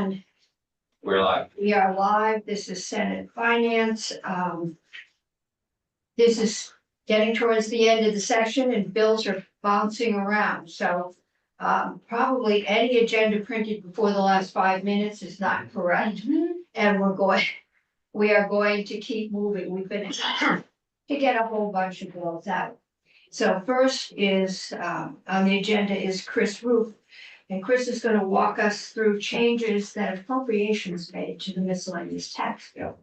And We're live. we are live. This is Senate Finance. This is getting towards the end of the session and bills are bouncing around. So probably any agenda printed before the last 5 minutes is not correct. And we are going to keep moving. We've been to get a whole bunch of bills out. So first is on the agenda is Chris Roof. And Chris is going to walk us through changes that appropriations made to the miscellaneous tax bill.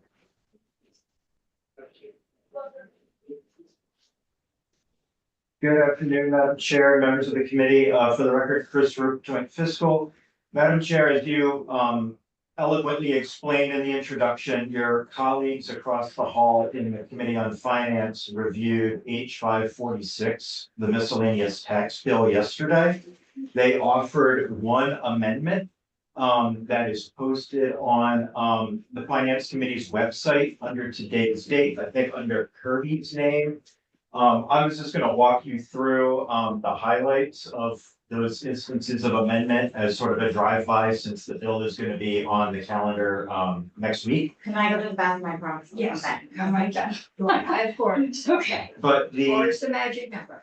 Good afternoon, Madam Chair, members of the committee. For the record, Chris Roop, Joint Fiscal. Madam Chair, as you eloquently explained in the introduction, your colleagues across the hall in the Committee on Finance reviewed H546, the miscellaneous tax bill yesterday. They offered one amendment that is posted on the Finance Committee's website under today's date, I think under Kirby's name. I was just gonna walk you through the highlights of those instances of amendment as sort of a drive-by, since the bill is gonna be on the calendar next week. Can I go to the bathroom, I promise? Yes, Okay. come right back. I have four. Okay. But Four is the magic number.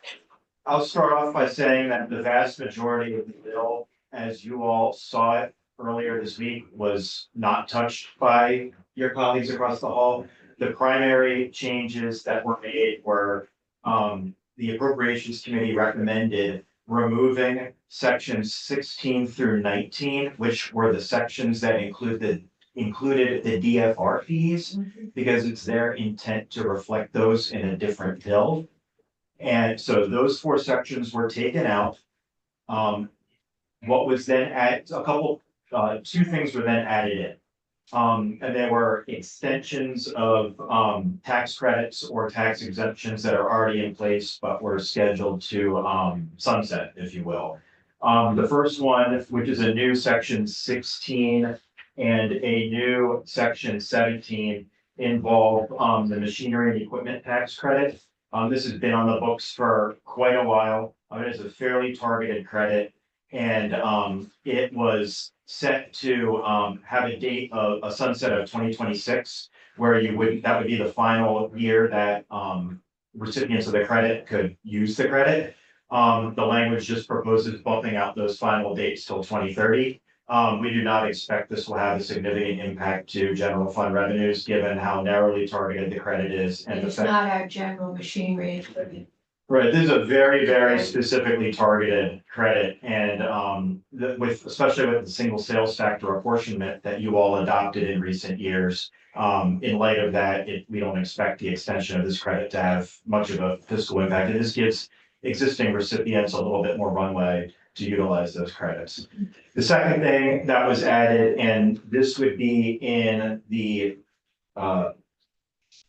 I'll start off by saying that the vast majority of the bill, as you all saw it earlier this week, was not touched by your colleagues across the hall. The primary changes that were made were the Appropriations Committee recommended removing sections 16 through 19, which were the sections that included the DFR fees, because it's their intent to reflect those in a different bill. And so those four sections were taken out. What was then added, two things were then added in. And there were extensions of tax credits or tax exemptions that are already in place, but were scheduled to sunset, if you will. The first one, which is a new section 16 and a new section 17, involve the machinery and equipment tax credit. This has been on the books for quite a while. It is a fairly targeted credit, and it was set to have a date of a sunset of 2026, where that would be the final year that recipients of the credit could use the credit. The language just proposes bumping out those final dates till 2030. We do not expect this will have a significant impact to general fund revenues, given how narrowly targeted the credit is. And It's not our general machinery and equipment. Right, this is a very, very specifically targeted credit, and especially with the single sales factor apportionment that you all adopted in recent years. In light of that, we don't expect the extension of this credit to have much of a fiscal impact, and this gives existing recipients a little bit more runway to utilize those credits. The second thing that was added, and this would be in the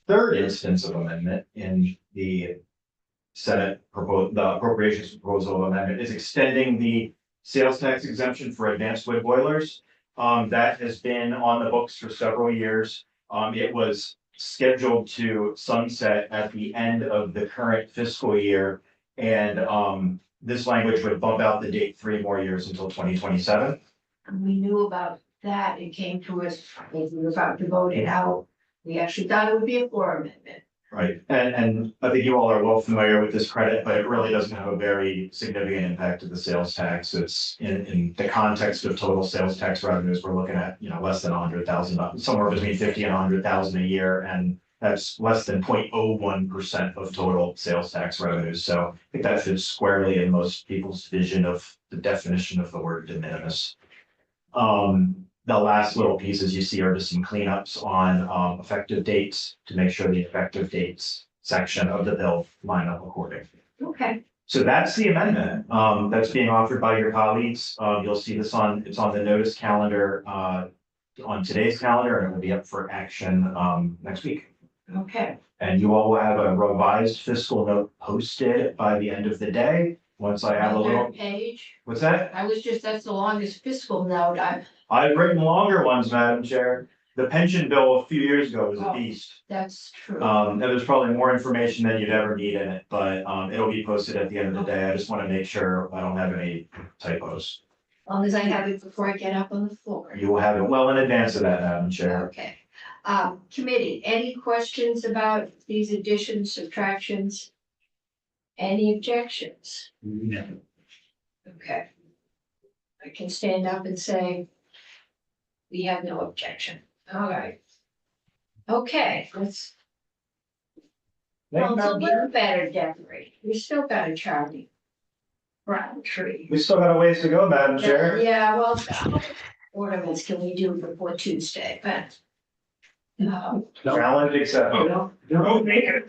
third instance of amendment in the Senate the appropriations proposal amendment, is extending the sales tax exemption for advanced wood boilers. That has been on the books for several years. It was scheduled to sunset at the end of the current fiscal year, and this language would bump out the date 3 more years until 2027. We knew about that. It came to us as we were about to vote it out. We actually thought it would be a floor amendment. Right, and I think you all are well familiar with this credit, but it really doesn't have a very significant impact to the sales tax. It's in the context of total sales tax revenues, we're looking at, less than 100,000, somewhere between 50 and 100,000 a year, and that's less than 0.01% of total sales tax revenues. So I think that fits squarely in most people's vision of the definition of the word de minimis. The last little pieces you see are just some cleanups on effective dates to make sure the effective dates section of the bill line up accordingly. Okay. So that's the amendment that's being offered by your colleagues. You'll see this it's on the notice calendar on today's calendar, and it will be up for action next week. Okay. And you all will have a revised fiscal note posted by the end of the day. Once I have a little. Page. What's that? That's the longest fiscal note I've written longer ones, Madam Chair. The pension bill a few years ago was a beast. That's true. And there's probably more information than you'd ever need in it, but it'll be posted at the end of the day. I just want to make sure I don't have any typos. long as I have it before I get up on the floor. You will have it well in advance of that, Madam Chair. Okay. Committee, any questions about these additions, subtractions? Any objections? No. Okay. I can stand up and say, we have no objection. All right. Okay, let's. Thank you, Well, it's a Madam Chair. little better decorated. We still got a charming brown tree. We still got a ways to go, Madam Chair. Yeah, well, how many ornaments can we do before Tuesday, but. Challenge accepted. Don't make it a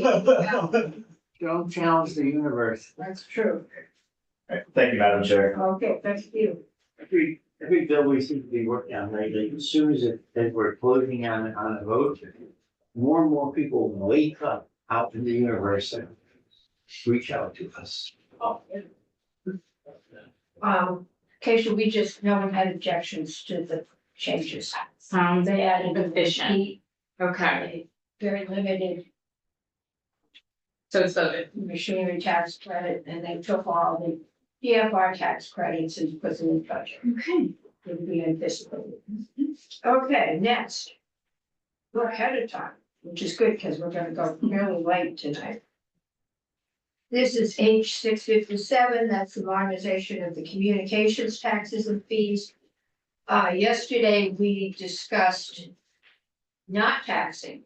Yeah. Don't challenge the universe. That's true. Thank you, Madam Chair. Okay, thank you. Every bill we seem to be working on lately, as soon as we're closing on a vote, more and more people wake up out in the universe and reach out to us. Keisha, we just, no one had objections to the changes. Sounds They added efficient. heat, Okay, very limited so it's voted. machinery tax credit, and they took all the PFR tax credits and put them in the budget. Okay. Would be anticipated. Okay, next. We're ahead of time, which is good because we're gonna go fairly late tonight. This is H 657, that's the modernization of the communications taxes and fees. Yesterday, we discussed not taxing.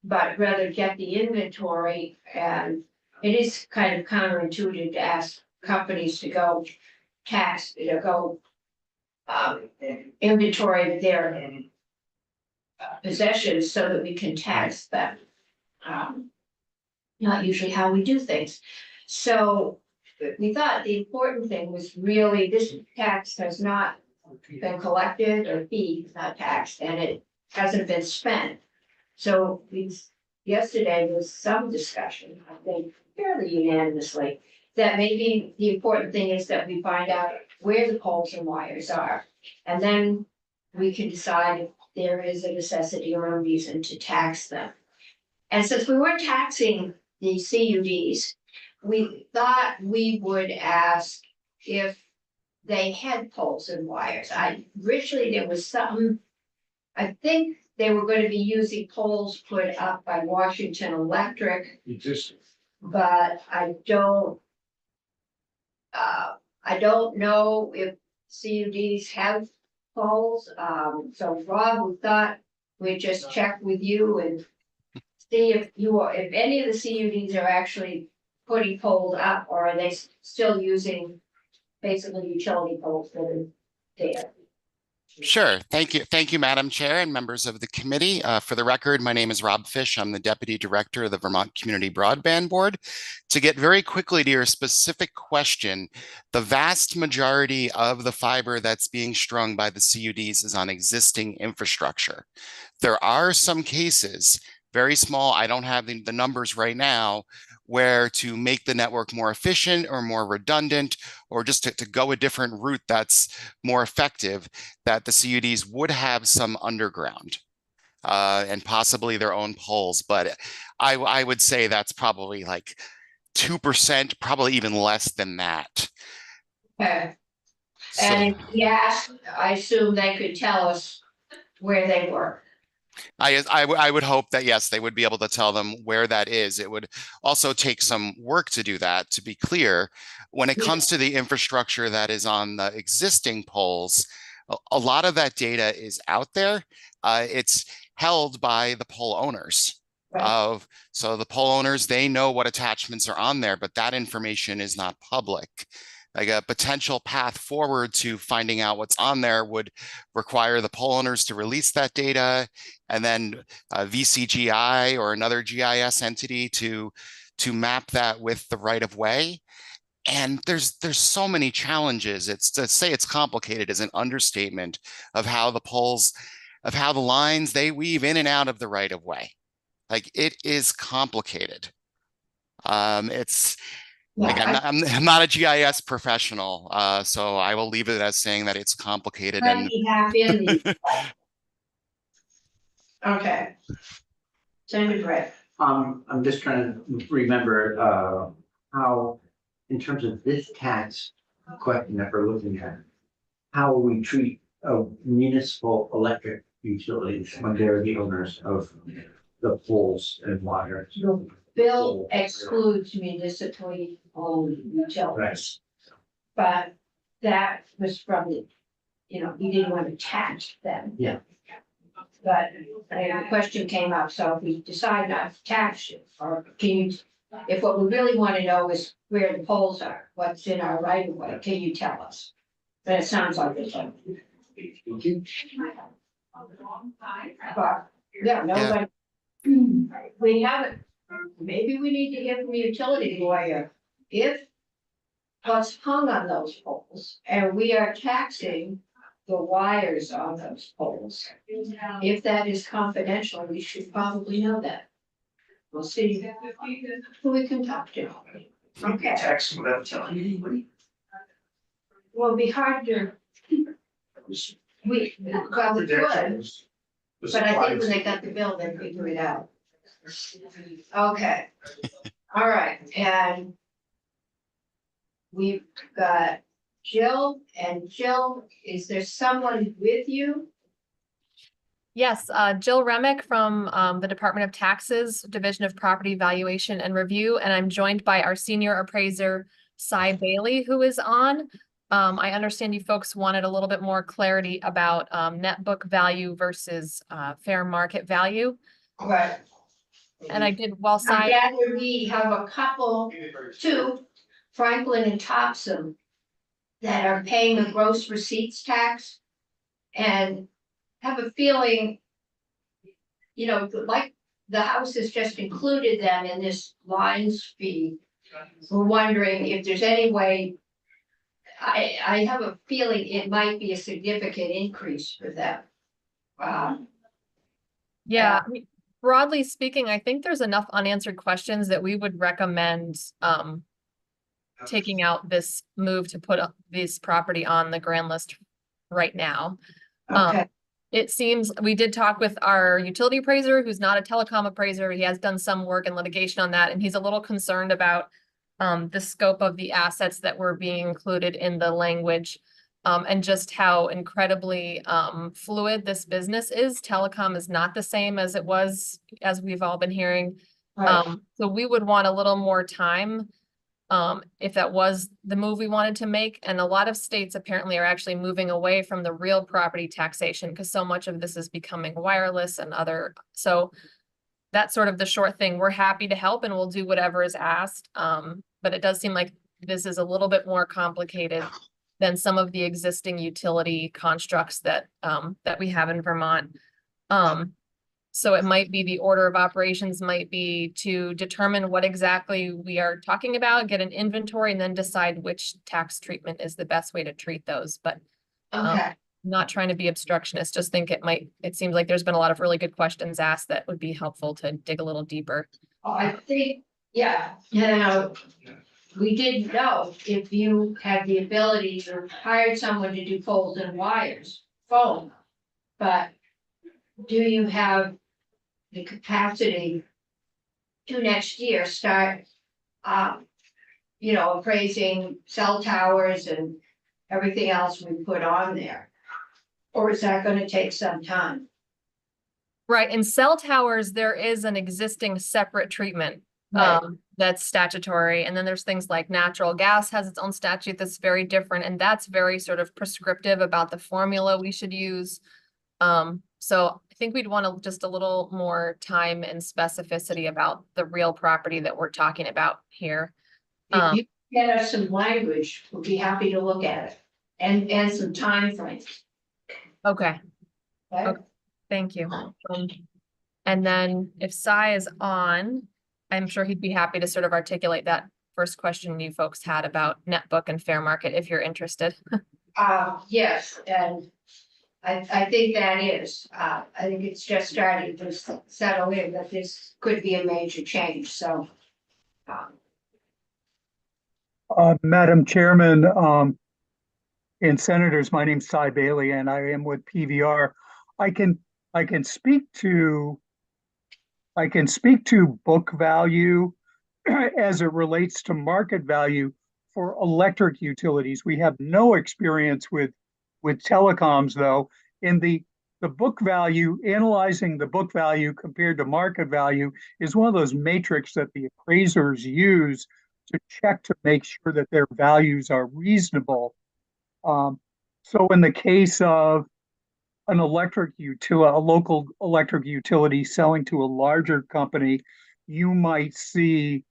But rather get the inventory, and it is kind of counterintuitive to ask companies to go tax, inventory their possessions so that we can tax them. Not usually how we do things. So we thought the important thing was really this tax has not been collected, or fee is not taxed, and it hasn't been spent. So yesterday was some discussion, I think fairly unanimously, that maybe the important thing is that we find out where the poles and wires are. And then we can decide if there is a necessity or a reason to tax them. And since we weren't taxing the CUDs, we thought we would ask if they had poles and wires. Originally there was some, I think they were going to be using poles put up by Washington Electric, but I don't know if CUDs have poles. So Rob, we thought we'd just check with you and see if any of the CUDs are actually putting poles up, or are they still using basically utility poles that are there. Sure. Thank you. Thank you, Madam Chair and members of the committee. For the record, my name is Rob Fish. I'm the Deputy Director of the Vermont Community Broadband Board. To get very quickly to your specific question, the vast majority of the fiber that's being strung by the CUDs is on existing infrastructure. There are some cases, very small, I don't have the numbers right now, where to make the network more efficient or more redundant, or just to go a different route that's more effective, that the CUDs would have some underground and possibly their own poles. But I would say that's probably like 2%, probably even less than that. Okay, So, and yes, I assume they could tell us where they were. I would hope that, yes, they would be able to tell them where that is. It would also take some work to do that, to be clear. When it comes to the infrastructure that is on the existing poles, a lot of that data is out there. It's held by the pole owners. Right. So the pole owners, they know what attachments are on there, but that information is not public. Like a potential path forward to finding out what's on there would require the pole owners to release that data, and then VCGI or another GIS entity to map that with the right of way. And there's so many challenges. It's to say it's complicated is an understatement of how the lines they weave in and out of the right of way. Like, it is complicated. Like, I'm not a GIS professional, so I will leave it as saying that it's complicated. And Okay. Senator Brett. I'm just trying to remember, how in terms of this tax question that we're looking at, how we treat municipal electric utilities when they're the owners of the poles and water. The bill excludes municipally owned utilities. But that was from the, he didn't want to tax them. Yeah. But the question came up, so if we decide not to tax it, or can you, if what we really want to know is where the poles are, what's in our right of way, can you tell us? But it sounds like it's. But, yeah, nobody. We haven't, maybe we need to hear from a utility lawyer, if what's hung on those poles, and we are taxing the wires on those poles. If that is confidential, we should probably know that. We'll see who we can talk to. Okay, Text without telling anybody. well, it'd be hard to. We could, but I think when they got the bill, they figure it out. Okay, all right, and we've got Jill, and Jill, is there someone with you? Yes, Jill Remick from the Department of Taxes, Division of Property Valuation and Review, and I'm joined by our senior appraiser, Cy Bailey, who is on. I understand you folks wanted a little bit more clarity about net book value versus fair market value. Right. And I did, while I Cy, gather we have a couple, two, Franklin and Topsom, that are paying a gross receipts tax. And have a feeling, like the house has just included them in this lines fee. We're wondering if there's any way, I have a feeling it might be a significant increase for them. yeah, I mean, broadly speaking, I think there's enough unanswered questions that we would recommend taking out this move to put this property on the grand list right now. Okay, It seems, we did talk with our utility appraiser, who's not a telecom appraiser. He has done some work in litigation on that, and he's a little concerned about the scope of the assets that were being included in the language, and just how incredibly fluid this business is. Telecom is not the same as it was, as we've all been hearing. right, So we would want a little more time if that was the move we wanted to make. And a lot of states apparently are actually moving away from the real property taxation because so much of this is becoming wireless and other. So that's sort of the short thing. We're happy to help and we'll do whatever is asked. But it does seem like this is a little bit more complicated than some of the existing utility constructs that that we have in Vermont. So it might be the order of operations might be to determine what exactly we are talking about, get an inventory, and then decide which tax treatment is the best way to treat those. But okay. not trying to be obstructionist, just think it seems like there's been a lot of really good questions asked that would be helpful to dig a little deeper. I think, yeah, we didn't know if you had the ability to hire someone to do poles and wires, phone. But do you have the capacity to next year start, appraising cell towers and everything else we put on there? Or is that gonna take some time? Right, in cell towers, there is an existing separate treatment. Right. That's statutory, and then there's things like natural gas has its own statute that's very different, and that's very sort of prescriptive about the formula we should use. So I think we'd want to just a little more time and specificity about the real property that we're talking about here. If you get us some language, we'll be happy to look at it and some timeframes. Okay, Okay? thank you. And then if Cy is on, I'm sure he'd be happy to sort of articulate that first question you folks had about net book and fair market, if you're interested. Yes, and I think that is, I think it's just starting to settle in that this could be a major change, so. Madam Chairman, and Senators, my name's Cy Bailey and I am with PVR. I can speak to book value as it relates to market value for electric utilities. We have no experience with telecoms, though. In the book value, analyzing the book value compared to market value is one of those metrics that the appraisers use to check to make sure that their values are reasonable. So in the case of a local electric utility selling to a larger company, you might see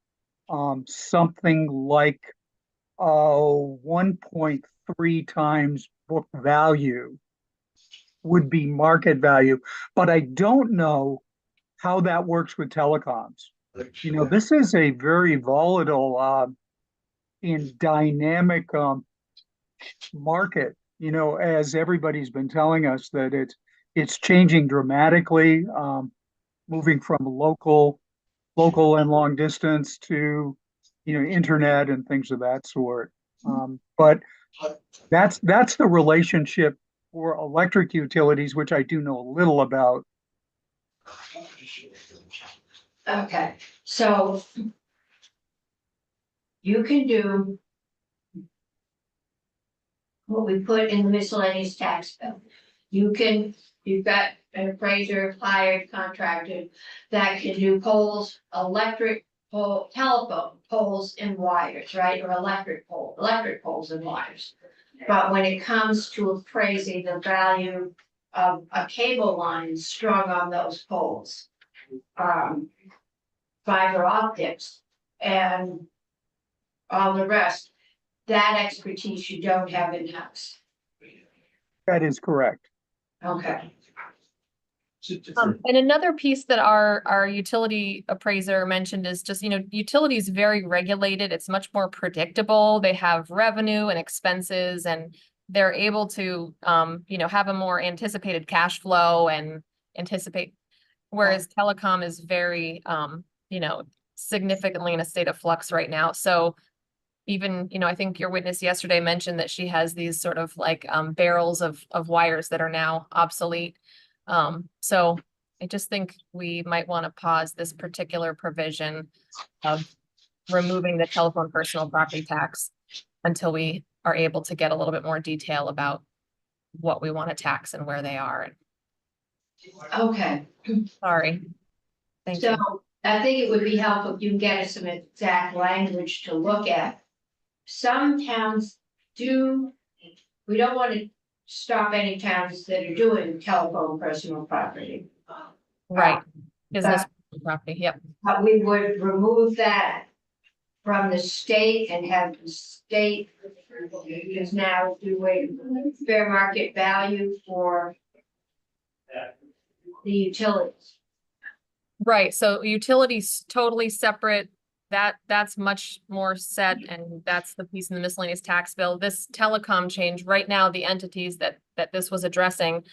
something like 1.3 times book value would be market value. But I don't know how that works with telecoms. You know, this is a very volatile and dynamic market, you know, as everybody's been telling us that it's changing dramatically, moving from local and long distance to, you know, internet and things of that sort. But that's the relationship for electric utilities, which I do know a little about. Okay, so you can do what we put in the miscellaneous tax bill. You've got an appraiser, hired, contracted, that can do poles, electric pole, telephone poles and wires, right? Or electric poles and wires. But when it comes to appraising the value of a cable line strung on those poles, fiber optics and all the rest, that expertise you don't have in-house. That is correct. Okay. And another piece that our utility appraiser mentioned is just, you know, utility is very regulated. It's much more predictable. They have revenue and expenses, and they're able to, you know, have a more anticipated cash flow and anticipate. Whereas telecom is very, you know, significantly in a state of flux right now. So even, you know, I think your witness yesterday mentioned that she has these sort of like barrels of wires that are now obsolete. So I just think we might want to pause this particular provision of removing the telephone personal property tax until we are able to get a little bit more detail about what we want to tax and where they are. Okay, Sorry. Thank so you. I think it would be helpful if you can get us some exact language to look at. Some towns do, we don't want to stop any towns that are doing telephone personal property. Right. Business property, yep. But we would remove that from the state and have the state is now doing fair market value for the utilities. Right, so utilities totally separate. That's much more set, and that's the piece in the miscellaneous tax bill. This telecom change, right now, the entities that this was addressing,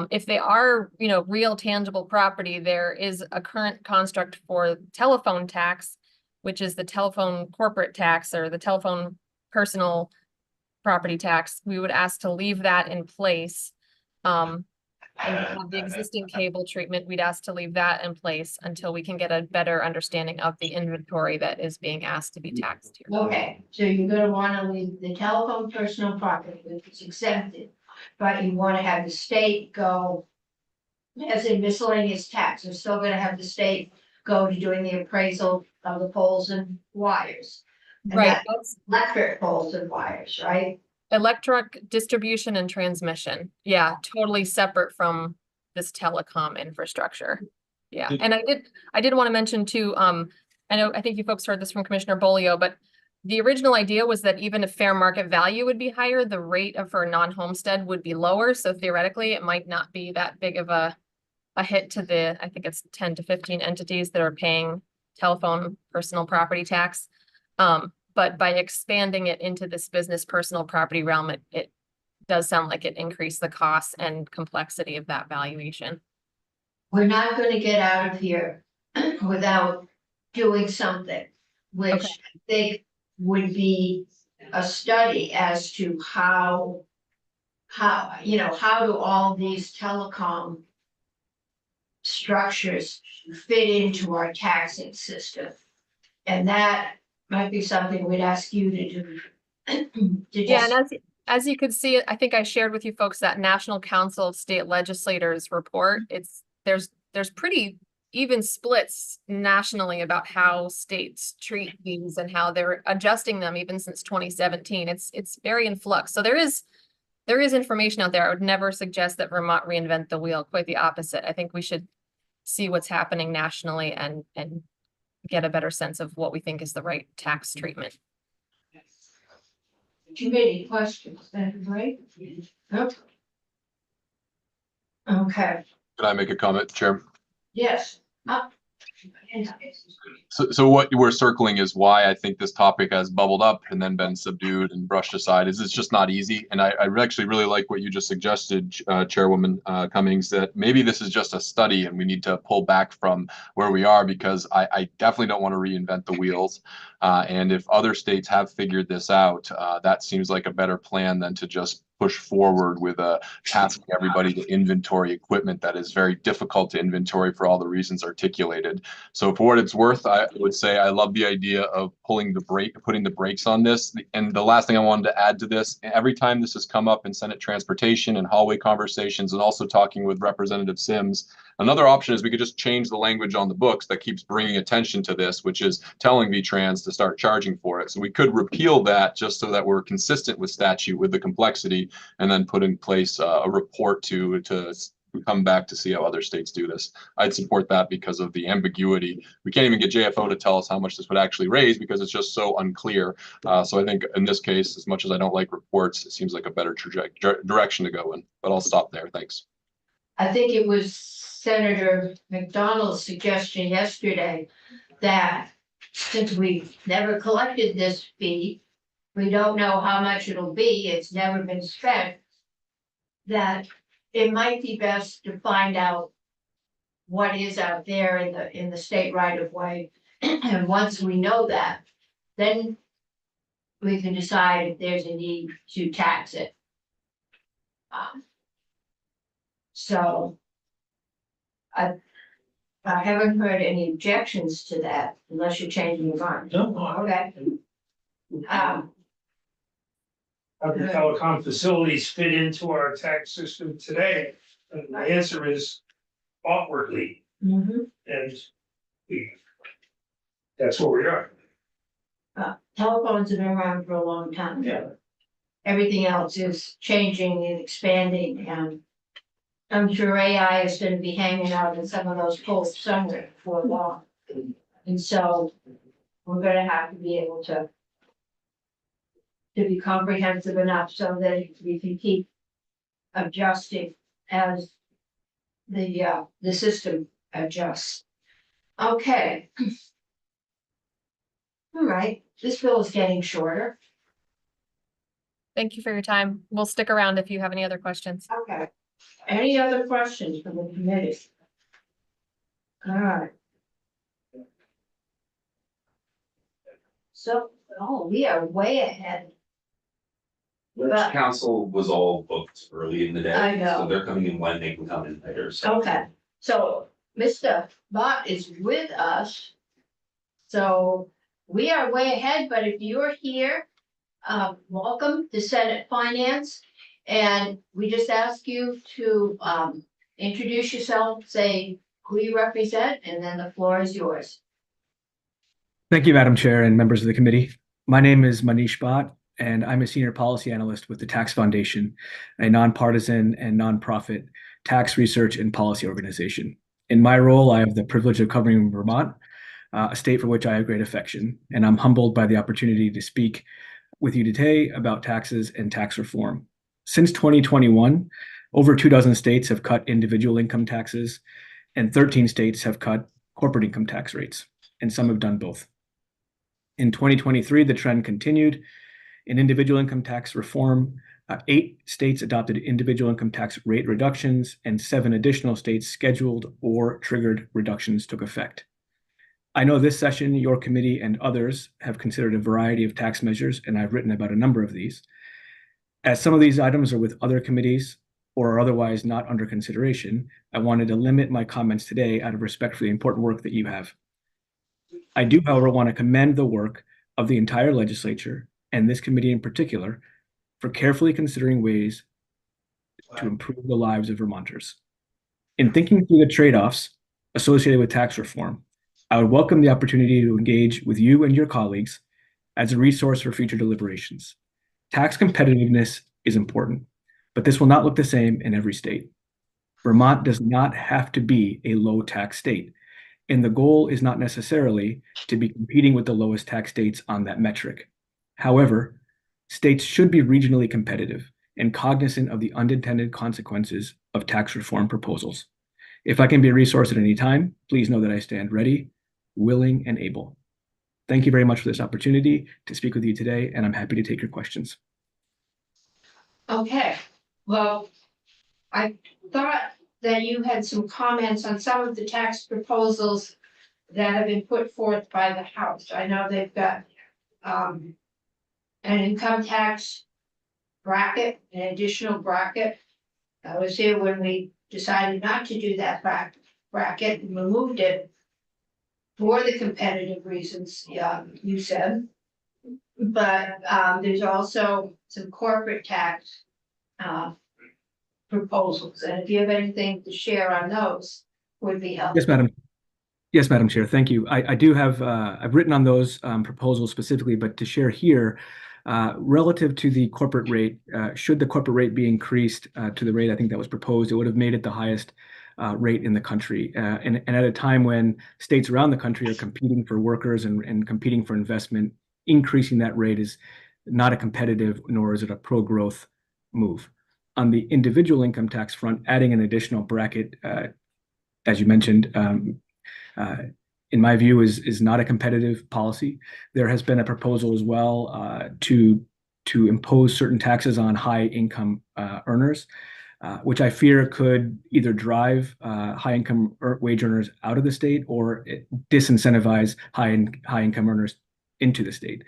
if they are, you know, real tangible property, there is a current construct for telephone tax, which is the telephone corporate tax or the telephone personal property tax. We would ask to leave that in place. And the existing cable treatment, we'd ask to leave that in place until we can get a better understanding of the inventory that is being asked to be taxed here. Okay, so you're gonna wanna leave the telephone personal property, which is exempted, but you wanna have the state go as in miscellaneous tax, we're still gonna have the state go to doing the appraisal of the poles and wires. And Right, that's electric poles and wires, right? electric distribution and transmission. Yeah, totally separate from this telecom infrastructure. Yeah, and I did want to mention too, I think you folks heard this from Commissioner Bolio, but the original idea was that even if fair market value would be higher, the rate of for non-homestead would be lower. So theoretically, it might not be that big of a hit to the, I think it's 10 to 15 entities that are paying telephone personal property tax. But by expanding it into this business personal property realm, it does sound like it increased the cost and complexity of that valuation. We're not gonna get out of here without doing something, which Okay. I think would be a study as to how, you know, how do all these telecom structures fit into our taxing system? And that might be something we'd ask you to do. To Yeah, just, and as you could see, I think I shared with you folks that National Council of State Legislators report. There's pretty even splits nationally about how states treat these and how they're adjusting them even since 2017. It's very in flux. So there is information out there. I would never suggest that Vermont reinvent the wheel. Quite the opposite. I think we should see what's happening nationally and get a better sense of what we think is the right tax treatment. committee questions, that right? Nope. Okay, Can I make a comment, Chair? yes. So what you were circling is why I think this topic has bubbled up and then been subdued and brushed aside is it's just not easy. And I actually really like what you just suggested, Chairwoman Cummings, that maybe this is just a study and we need to pull back from where we are, because I definitely don't want to reinvent the wheels. And if other states have figured this out, that seems like a better plan than to just push forward with tasking everybody to inventory equipment that is very difficult to inventory for all the reasons articulated. So for what it's worth, I would say I love the idea of putting the brakes on this. And the last thing I wanted to add to this, every time this has come up in Senate Transportation and hallway conversations, and also talking with Representative Sims, another option is we could just change the language on the books that keeps bringing attention to this, which is telling VTrans to start charging for it. So we could repeal that just so that we're consistent with statute, with the complexity, and then put in place a report to come back to see how other states do this. I'd support that because of the ambiguity. We can't even get JFO to tell us how much this would actually raise because it's just so unclear. So I think in this case, as much as I don't like reports, it seems like a better direction to go in. But I'll stop there. Thanks. I think it was Senator McDonald's suggestion yesterday that since we've never collected this fee, we don't know how much it'll be, it's never been spent, that it might be best to find out what is out there in the state right of way. And once we know that, then we can decide if there's a need to tax it. So I haven't heard any objections to that unless you're changing your mind. No. Okay. How do telecom facilities fit into our tax system today? And my answer is awkwardly, Mhm. and that's where we are. Telephones have been around for a long time. Yeah. Everything else is changing and expanding, and I'm sure AI is gonna be hanging out in some of those poles somewhere before long. And so we're gonna have to be able to be comprehensive enough so that we can keep adjusting as the system adjusts. Okay. All right, this bill is getting shorter. Thank you for your time. We'll stick around if you have any other questions. Okay. Any other questions from the committee? All right. So, we are way ahead. Which council was all booked early in the day. I know. So they're coming in when they can come in later, so. Okay, so Mr. Bott is with us. So we are way ahead, but if you're here, welcome to Senate Finance. And we just ask you to introduce yourself, say who you represent, and then the floor is yours. Thank you, Madam Chair and members of the committee. My name is Manish Bhatt, and I'm a senior policy analyst with the Tax Foundation, a nonpartisan and nonprofit tax research and policy organization. In my role, I have the privilege of covering Vermont, a state for which I have great affection, and I'm humbled by the opportunity to speak with you today about taxes and tax reform. Since 2021, over 24 states have cut individual income taxes, and 13 states have cut corporate income tax rates, and some have done both. In 2023, the trend continued. In individual income tax reform, 8 states adopted individual income tax rate reductions, and 7 additional states scheduled or triggered reductions took effect. I know this session, your committee and others have considered a variety of tax measures, and I've written about a number of these. As some of these items are with other committees or are otherwise not under consideration, I wanted to limit my comments today out of respect for the important work that you have. I do, however, want to commend the work of the entire legislature and this committee in particular for carefully considering ways to improve the lives of Vermonters. In thinking through the trade-offs associated with tax reform, I would welcome the opportunity to engage with you and your colleagues as a resource for future deliberations. Tax competitiveness is important, but this will not look the same in every state. Vermont does not have to be a low tax state, and the goal is not necessarily to be competing with the lowest tax states on that metric. However, states should be regionally competitive and cognizant of the unintended consequences of tax reform proposals. If I can be a resource at any time, please know that I stand ready, willing, and able. Thank you very much for this opportunity to speak with you today, and I'm happy to take your questions. Okay, well, I thought that you had some comments on some of the tax proposals that have been put forth by the House. I know they've got an income tax bracket, an additional bracket. I was here when we decided not to do that bracket and removed it for the competitive reasons you said. But there's also some corporate tax proposals, and if you have anything to share on those, would be helpful. Yes, Madam. Yes, Madam Chair. Thank you. I do have, I've written on those proposals specifically, but to share here, relative to the corporate rate, should the corporate rate be increased to the rate I think that was proposed, it would have made it the highest rate in the country. And at a time when states around the country are competing for workers and competing for investment, increasing that rate is not a competitive, nor is it a pro-growth move. On the individual income tax front, adding an additional bracket, as you mentioned, in my view, is not a competitive policy. There has been a proposal as well to impose certain taxes on high income earners, which I fear could either drive high income wage earners out of the state or disincentivize high income earners into the state.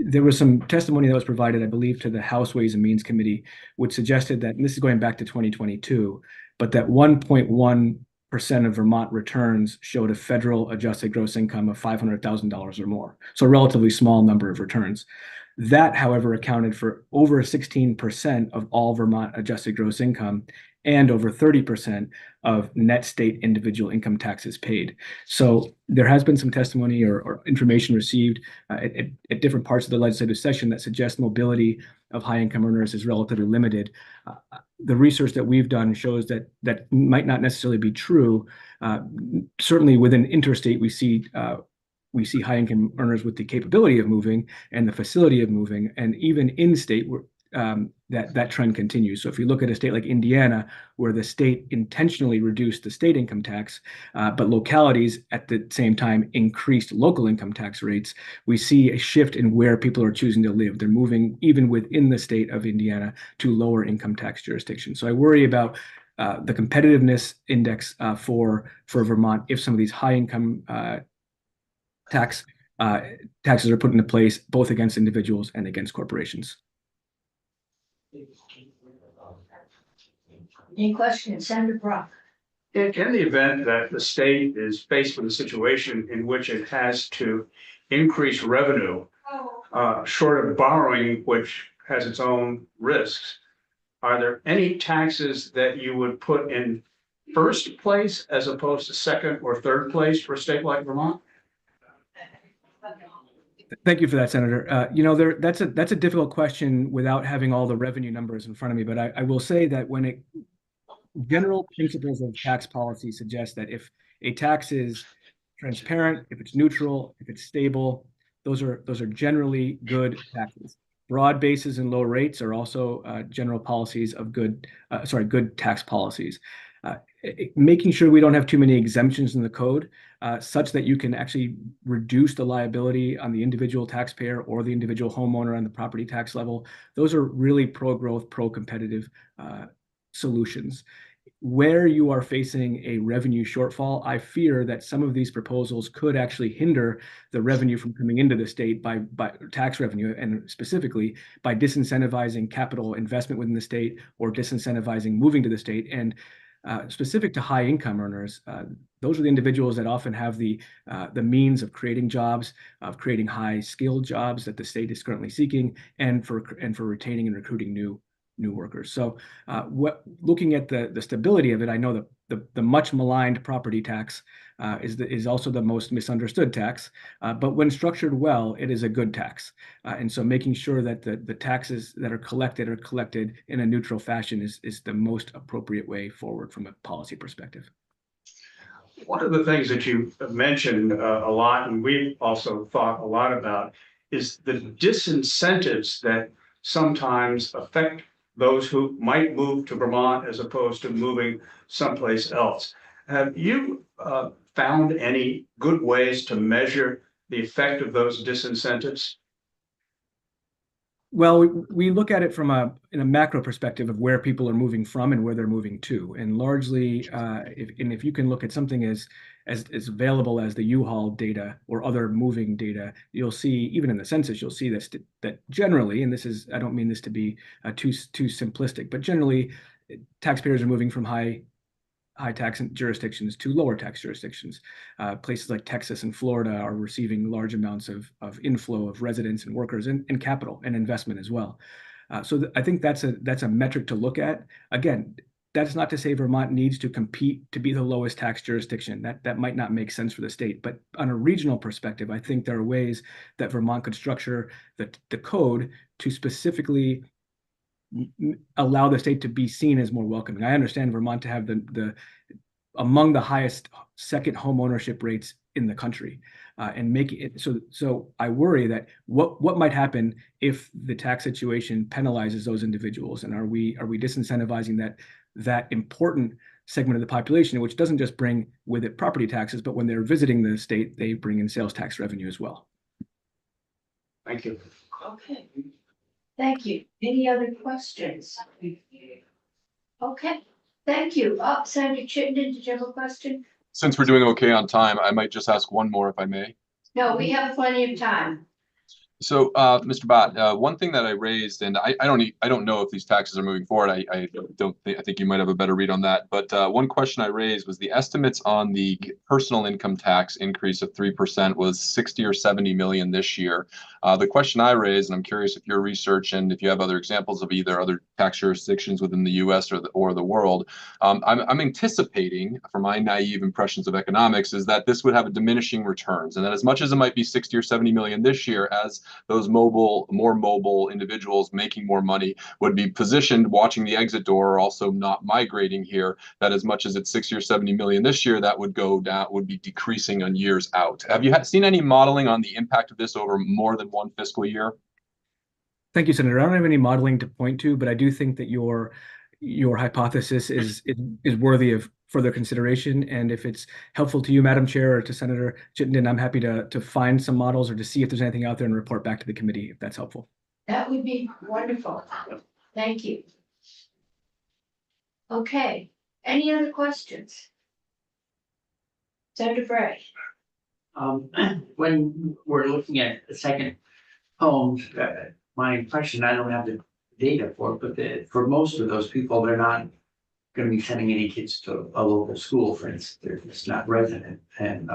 There was some testimony that was provided, I believe, to the House Ways and Means Committee, which suggested that, and this is going back to 2022, but that 1.1% of Vermont returns showed a federal adjusted gross income of $500,000 or more. So a relatively small number of returns. That, however, accounted for over 16% of all Vermont adjusted gross income and over 30% of net state individual income taxes paid. So there has been some testimony or information received at different parts of the legislative session that suggests mobility of high income earners is relatively limited. The research that we've done shows that that might not necessarily be true. Certainly within interstate, we see high income earners with the capability of moving and the facility of moving, and even in state, that trend continues. So if you look at a state like Indiana, where the state intentionally reduced the state income tax, but localities at the same time increased local income tax rates, we see a shift in where people are choosing to live. They're moving even within the state of Indiana to lower income tax jurisdictions. So I worry about the competitiveness index for Vermont if some of these high income taxes are put into place both against individuals and against corporations. Any questions, Senator Brock? In the event that the state is faced with a situation in which it has to increase revenue, short of borrowing, which has its own risks, are there any taxes that you would put in first place as opposed to second or third place for a state like Vermont? Thank you for that, Senator. That's a difficult question without having all the revenue numbers in front of me. But I will say that general principles of tax policy suggest that if a tax is transparent, if it's neutral, if it's stable, those are generally good taxes. Broad bases and low rates are also general policies of good tax policies. Making sure we don't have too many exemptions in the code, such that you can actually reduce the liability on the individual taxpayer or the individual homeowner on the property tax level. Those are really pro-growth, pro-competitive solutions. Where you are facing a revenue shortfall, I fear that some of these proposals could actually hinder the revenue from coming into the state by tax revenue, and specifically by disincentivizing capital investment within the state or disincentivizing moving to the state. And specific to high income earners, those are the individuals that often have the means of creating jobs, of creating high skilled jobs that the state is currently seeking, and for retaining and recruiting new workers. So looking at the stability of it, I know the much maligned property tax is also the most misunderstood tax, but when structured well, it is a good tax. And so making sure that the taxes that are collected in a neutral fashion is the most appropriate way forward from a policy perspective. One of the things that you mentioned a lot, and we've also thought a lot about, is the disincentives that sometimes affect those who might move to Vermont as opposed to moving someplace else. Have you found any good ways to measure the effect of those disincentives? Well, we look at it from in a macro perspective of where people are moving from and where they're moving to, and largely, if you can look at something as available as the U-Haul data or other moving data, you'll see, even in the census, you'll see that generally, and I don't mean this to be too simplistic, but generally, taxpayers are moving from high tax jurisdictions to lower tax jurisdictions. Places like Texas and Florida are receiving large amounts of inflow of residents and workers and capital and investment as well. I think that's a metric to look at. Again, that's not to say Vermont needs to compete to be the lowest tax jurisdiction. That might not make sense for the state. But on a regional perspective, I think there are ways that Vermont could structure the code to specifically allow the state to be seen as more welcoming. I understand Vermont to have the among the highest second home ownership rates in the country, and make it so I worry that what might happen if the tax situation penalizes those individuals, and are we disincentivizing that important segment of the population, which doesn't just bring with it property taxes, but when they're visiting the state, they bring in sales tax revenue as well. Thank you. Okay. Thank you. Any other questions? Okay, thank you. Senator Chittenden, did you have a question? Since we're doing okay on time, I might just ask one more if I may. No, we have plenty of time. So, Mr. Bott, one thing that I raised, and I don't know if these taxes are moving forward. I think you might have a better read on that. But one question I raised was the estimates on the personal income tax increase of 3% was 60 or 70 million this year. The question I raised, and I'm curious if your research and if you have other examples of either other tax jurisdictions within the U.S. or the world, I'm anticipating, from my naive impressions of economics, is that this would have a diminishing returns, and that as much as it might be 60 or 70 million this year, as those more mobile individuals making more money would be positioned watching the exit door, also not migrating here, that as much as it's 60 or 70 million this year, that would go down, would be decreasing on years out. Have you seen any modeling on the impact of this over more than one fiscal year? Thank you, Senator. I don't have any modeling to point to, but I do think that your hypothesis is worthy of further consideration. And if it's helpful to you, Madam Chair, or to Senator Chittenden, I'm happy to find some models or to see if there's anything out there and report back to the committee if that's helpful. That would be wonderful. Thank you. Okay, any other questions? Senator Bray. When we're looking at the second homes, my impression, I don't have the data for it, but for most of those people, they're not going to be sending any kids to a local school, for instance. They're just not resident. And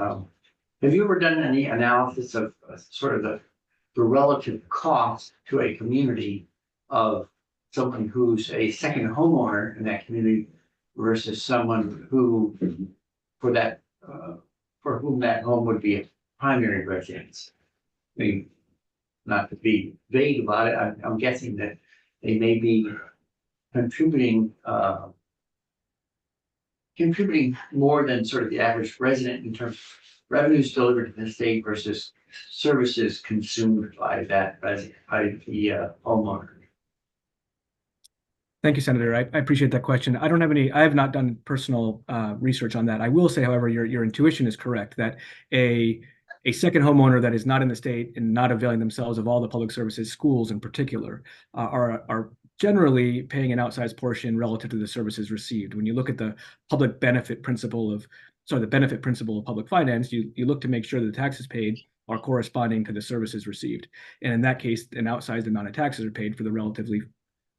have you ever done any analysis of sort of the relative cost to a community of someone who's a second homeowner in that community versus someone who, for whom that home would be a primary residence? I mean, not to be vague about it, I'm guessing that they may be contributing more than sort of the average resident in terms of revenues delivered to the state versus services consumed by that resident, by the homeowner. Thank you, Senator. I appreciate that question. I have not done personal research on that. I will say, however, your intuition is correct that a second homeowner that is not in the state and not availing themselves of all the public services, schools in particular, are generally paying an outsized portion relative to the services received. When you look at the benefit principle of public finance, you look to make sure that the taxes paid are corresponding to the services received. And in that case, an outsized amount of taxes are paid for the relatively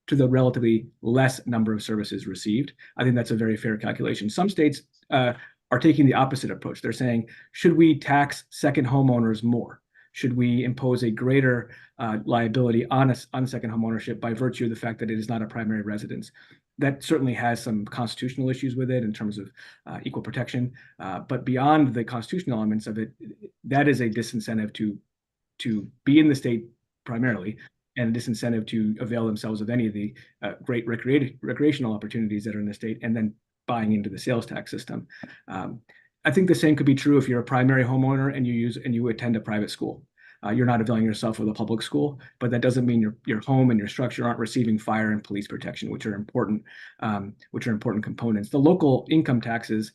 to the relatively less number of services received. I think that's a very fair calculation. Some states are taking the opposite approach. They're saying, should we tax second homeowners more? Should we impose a greater liability on second home ownership by virtue of the fact that it is not a primary residence? That certainly has some constitutional issues with it in terms of equal protection. But beyond the constitutional elements of it, that is a disincentive to be in the state primarily, and a disincentive to avail themselves of any of the great recreational opportunities that are in the state, and then buying into the sales tax system. I think the same could be true if you're a primary homeowner and you attend a private school. You're not availing yourself of a public school, but that doesn't mean your home and your structure aren't receiving fire and police protection, which are important components. The local income taxes,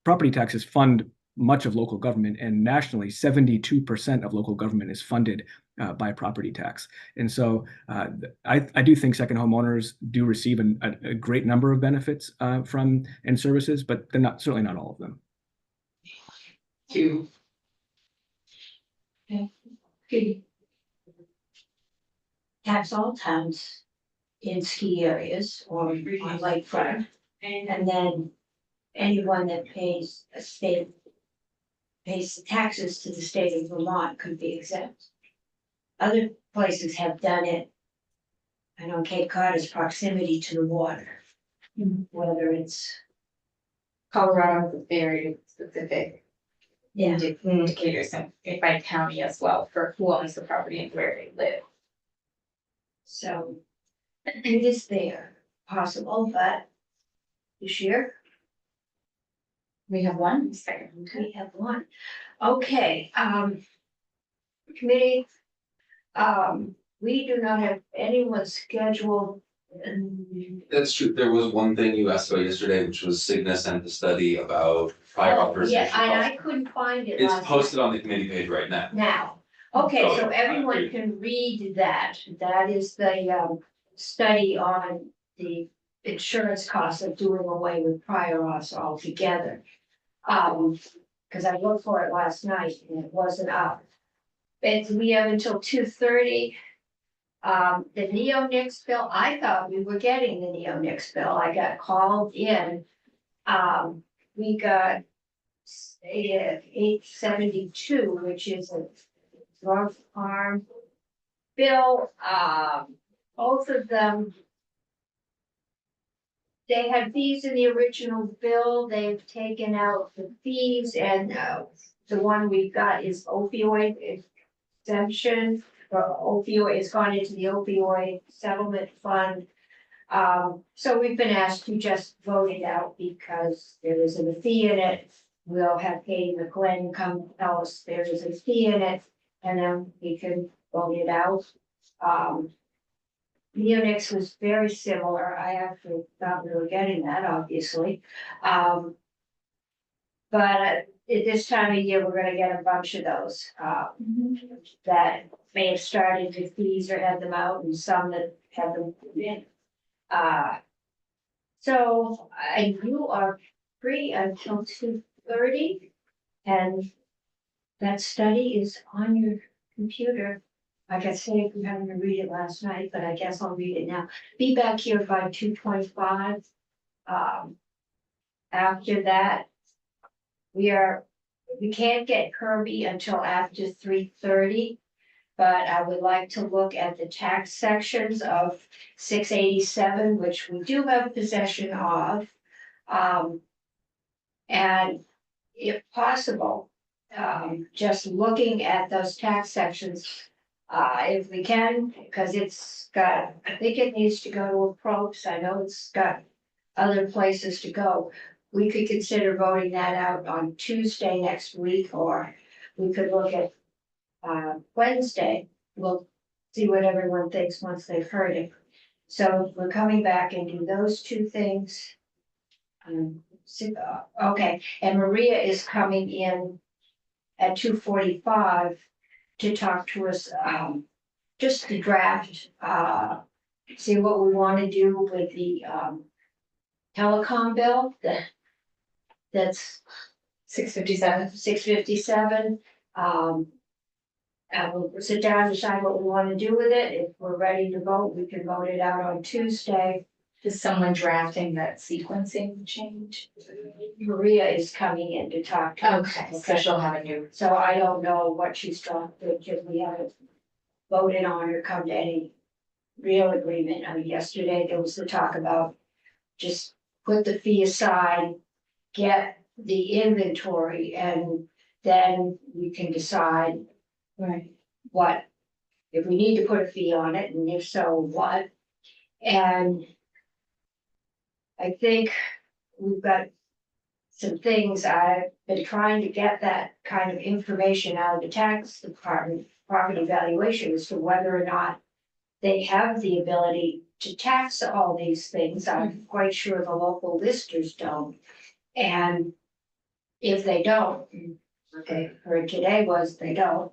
property taxes fund much of local government, and nationally, 72% of local government is funded by property tax. And so I do think second homeowners do receive a great number of benefits from and services, but they're certainly not all of them. Two. Could tax all towns in ski areas or on lakefront, and then anyone that pays taxes to the state of Vermont could be exempt. Other places have done it. I know Cape Cod is proximity to the water, whether it's, Colorado is very specific yeah, indicators by county as well for who owns the property and where they live. so it is there, possible, but this year We have one second. we have one. Okay, committee, we do not have anyone scheduled. That's true. There was one thing you asked about yesterday, which was Cigna sent the study about prior Oh, authorization. yeah, and I costs. couldn't find it It's last posted night. on the committee page right now. Now, okay, so Okay, everyone great. can read that. That is the study on the insurance costs of doing away with prior auths altogether. Cause I looked for it last night and it wasn't up. And we have until 2:30. The neonics bill, I thought we were getting the neonics bill. I got called in. We got 872, which is a drug farm bill. Both of them, they had fees in the original bill. They've taken out the fees, and the one we've got is opioid exemption. Or opioid, it's gone into the opioid settlement fund. So we've been asked to just vote it out because there isn't a fee in it. We'll have Katie McGlynn come tell us there is a fee in it, and then we can vote it out. Neonics was very similar. I actually thought we were getting that, obviously. But at this time of year, we're gonna get a bunch of those, that may have started with fees or had them out, and some that have them in. So, you are free until 2:30, and that study is on your computer. Like I say, if you happened to read it last night, but I guess I'll read it now. Be back here by 2:25. After that, we can't get Kirby until after 3:30. But I would like to look at the tax sections of 687, which we do have possession of. And if possible, just looking at those tax sections, if we can, because it's got, I think it needs to go to a probes. I know it's got other places to go. We could consider voting that out on Tuesday next week, or we could look at Wednesday. We'll see what everyone thinks once they've heard it. So we're coming back and do those two things. Okay, and Maria is coming in at 2:45 to talk to us, just to draft, see what we want to do with the telecom bill that's 657. 657. And we'll sit down, decide what we want to do with it. If we're ready to vote, we can vote it out on Tuesday. Is someone drafting that sequencing change? Maria is coming in to talk to us. Okay, so she'll have a new. So I don't know what she's talking, because we haven't voted on or come to any real agreement. I mean, yesterday there was the talk about just put the fee aside, get the inventory, and then we can decide Right. what, if we need to put a fee on it, and if so, what. And I think we've got some things, I've been trying to get that kind of information out of the tax department, property valuation, as to whether or not they have the ability to tax all these things. I'm quite sure the local listers don't. And if they don't, okay, heard today was they don't,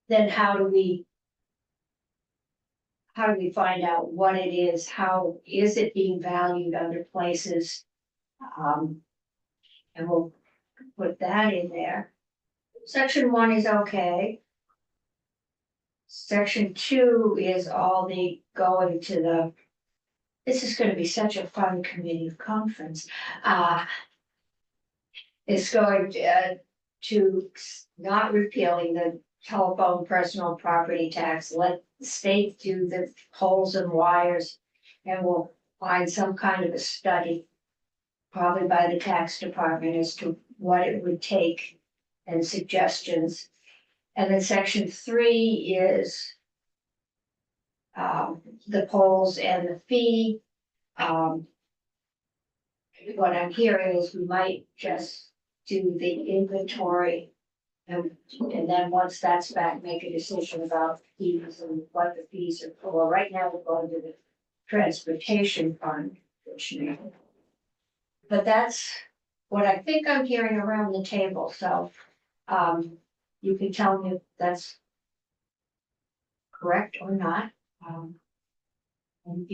then how do we find out what it is? How is it being valued other places? And we'll put that in there. Section 1 is okay. Section 2 is all the going to the, this is gonna be such a fun committee conference. It's going to not repealing the telephone personal property tax, let the state do the poles and wires. And we'll find some kind of a study, probably by the tax department, as to what it would take and suggestions. And then section 3 is the poles and the fee. What I'm hearing is we might just do the inventory. And then once that's back, make a decision about fees and what the fees are for. Right now, we're going to the transportation fund, which, but that's what I think I'm hearing around the table, so, you can tell me if that's correct or not. And